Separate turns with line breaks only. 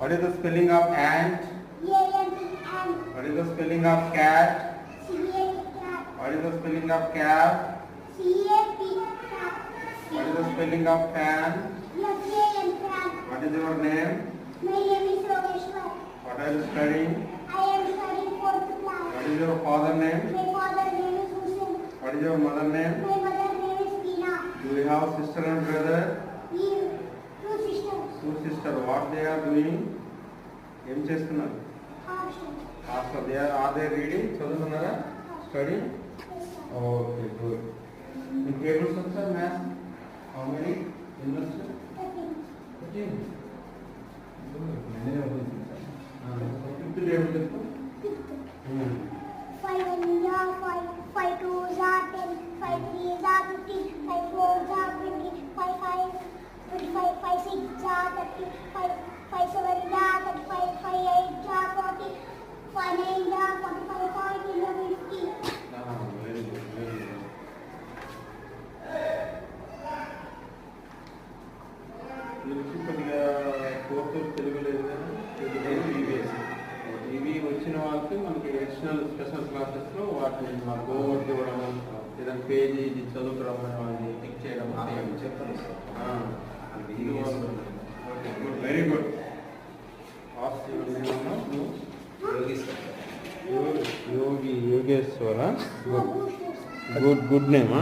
What is the spelling of ant? What is the spelling of cat? What is the spelling of cap? What is the spelling of fan? What is your name?
My name is Yogeshwar.
What are you studying?
I am studying 4th class.
What is your father name?
My father name is Hussein.
What is your mother name?
My mother name is Tina.
Do you have sister and brother?
Two sisters.
Two sister. What they are doing? ఏం చేస్తున్నారు? Hostel. Are they reading? చదువుతున్నారా? Study? Okay good. మీకు tables వచ్చా maths? How many? ఎన్ని వచ్చు? 13. Fifth table చెప్పు.
5 1 are 5, 5 2s are 10, 5 3s are 15, 5 4s are 20, 5 5 25, 5 6s are 30, 5 7s are 35, 5 8s are 40, 5 9s are 45, 5 10 are 50.
Very good very good. మీరు కొద్దిగా fourth Telugu లేదు కదా, ఈవీఎస్ ఇవి వచ్చిన వాళ్ళకి మనకి ఎడిషనల్ స్పెషల్ క్లాసెస్లో వాటిని మా హోంవర్క్ ఇవ్వడం, ఏదైనా పేజీ ఇది చదువుకురమ్మని వాళ్ళని టిక్ చేయడం చెప్తాను sir. Very good. Yogeshwara. Good good నేమా?